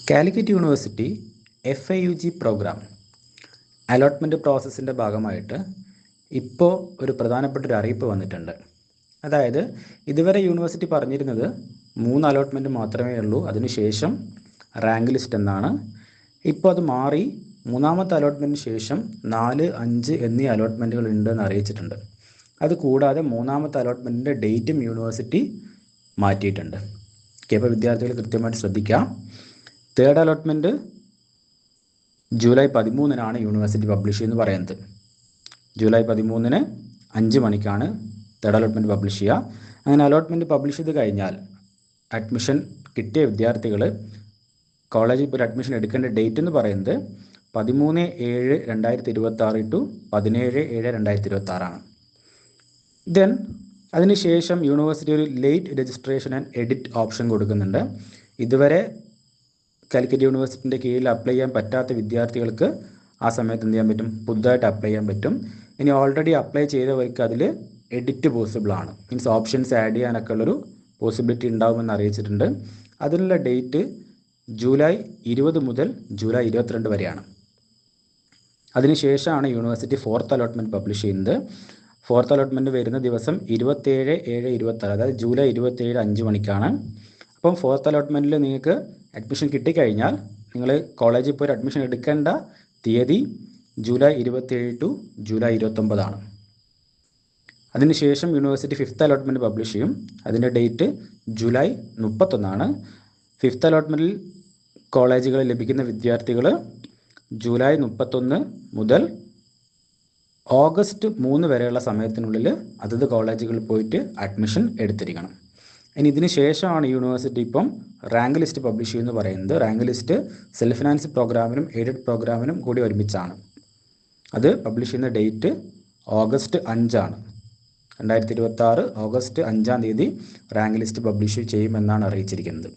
Calicut university FIUG programme allotment പ്രോസസ്സിൻ്റെ ഭാഗമായിട്ട് ഇപ്പോൾ ഒരു പ്രധാനപ്പെട്ട ഒരു അറിയിപ്പ് വന്നിട്ടുണ്ട്. അതായത് ഇതുവരെ യൂണിവേഴ്സിറ്റി പറഞ്ഞിരുന്നത് 3 അലോട്ട്മെൻറ്റ് മാത്രമേ ഉള്ളൂ, അതിനുശേഷം റാങ്ക് ലിസ്റ്റ് എന്നാണ്. ഇപ്പോൾ അത് മാറി 3ാമത്തെ അലോട്ട്മെൻറ്റിന് ശേഷം 4, 5 എന്നീ അലോട്ട്മെൻറ്റുകൾ ഉണ്ടെന്ന് അറിയിച്ചിട്ടുണ്ട്. അതുകൂടാതെ 3ാമത്തെ അലോട്ട്മെൻറ്റിൻ്റെ ഡേറ്റും യൂണിവേഴ്സിറ്റി മാറ്റിയിട്ടുണ്ട്. അപ്പോൾ വിദ്യാർത്ഥികൾ കൃത്യമായിട്ട് ശ്രദ്ധിക്കാം. 3rd അലോട്ട്മെൻറ്റ് ജൂലൈ 13-നാണ് യൂണിവേഴ്സിറ്റി പബ്ലിഷ് ചെയ്യുമെന്ന് പറയുന്നത്. ജൂലൈ 13-ന് 5 മണിക്കാണ് 3rd അലോട്ട്മെൻറ്റ് പബ്ലിഷ് ചെയ്യുക. അങ്ങനെ അലോട്ട്മെൻറ്റ് പബ്ലിഷ് ചെയ്ത് കഴിഞ്ഞാൽ അഡ്മിഷൻ കിട്ടിയ വിദ്യാർത്ഥികൾ കോളേജിൽ ഇപ്പോൾ ഒരു അഡ്മിഷൻ എടുക്കേണ്ട ഡേറ്റ് എന്ന് പറയുന്നത് 13/7/2026 ടു 17/7/2026 ആണ്. ദെൻ അതിനുശേഷം യൂണിവേഴ്സിറ്റി ഒരു late registration and edit option കൊടുക്കുന്നുണ്ട്. ഇതുവരെ കാലിക്കറ്റ് യൂണിവേഴ്സിറ്റിൻ്റെ കീഴിൽ അപ്ലൈ ചെയ്യാൻ പറ്റാത്ത വിദ്യാർത്ഥികൾക്ക് ആ സമയത്ത് എന്ത് ചെയ്യാൻ പറ്റും? പുതുതായിട്ട് അപ്ലൈ ചെയ്യാൻ പറ്റും. ഇനി ഓൾറെഡി അപ്ലൈ ചെയ്തവർക്ക് അതിൽ എഡിറ്റ് പോസിബിൾ ആണ്. മീൻസ് ഓപ്ഷൻസ് ആഡ് ചെയ്യാനൊക്കെ ഉള്ളൊരു പോസിബിലിറ്റി ഉണ്ടാകുമെന്ന് അറിയിച്ചിട്ടുണ്ട്. അതിനുള്ള ഡേറ്റ് ജൂലൈ 20 മുതൽ ജൂലൈ 22 വരെയാണ്. അതിനുശേഷമാണ് യൂണിവേഴ്സിറ്റി 4th അലോട്ട്മെൻറ്റ് പബ്ലിഷ് ചെയ്യുന്നത്. 4th അലോട്ട്മെൻറ്റ് വരുന്ന ദിവസം 27/7/26, അതായത് ജൂലൈ 27 5 മണിക്കാണ്. അപ്പം 4th അലോട്ട്മെൻറ്റിൽ നിങ്ങൾക്ക് അഡ്മിഷൻ കിട്ടിക്കഴിഞ്ഞാൽ നിങ്ങൾ കോളേജിൽ പോയി അഡ്മിഷൻ എടുക്കേണ്ട തീയതി ജൂലൈ 27 ടു ജൂലൈ 29 ആണ്. അതിനുശേഷം യൂണിവേഴ്സിറ്റി 5th അലോട്ട്മെൻറ്റ് പബ്ലിഷ് ചെയ്യും. അതിൻ്റെ ഡേറ്റ് ജൂലൈ 31 ആണ്. 5th അലോട്ട്മെൻറ്റിൽ കോളേജുകളിൽ ലഭിക്കുന്ന വിദ്യാർത്ഥികൾ ജൂലൈ 31 മുതൽ ഓഗസ്റ്റ് 3 വരെയുള്ള സമയത്തിനുള്ളിൽ അതത് കോളേജുകളിൽ പോയിട്ട് അഡ്മിഷൻ എടുത്തിരിക്കണം. ഇനി ഇതിന് ശേഷമാണ് യൂണിവേഴ്സിറ്റി ഇപ്പം റാങ്ക് ലിസ്റ്റ് പബ്ലിഷ് ചെയ്യുമെന്ന് പറയുന്നത്. റാങ്ക് ലിസ്റ്റ് സെൽഫ് ഫിനാൻസ് പ്രോഗ്രാമിനും എയ്ഡഡ് പ്രോഗ്രാമിനും കൂടി ഒരുമിച്ചാണ്. അത് പബ്ലിഷ് ചെയ്യുന്ന ഡേറ്റ് ഓഗസ്റ്റ് 5 ആണ്. 2026 ഓഗസ്റ്റ് 5-ാം തീയതി റാങ്ക് ലിസ്റ്റ് പബ്ലിഷ് ചെയ്യുമെന്നാണ് അറിയിച്ചിരിക്കുന്നത്.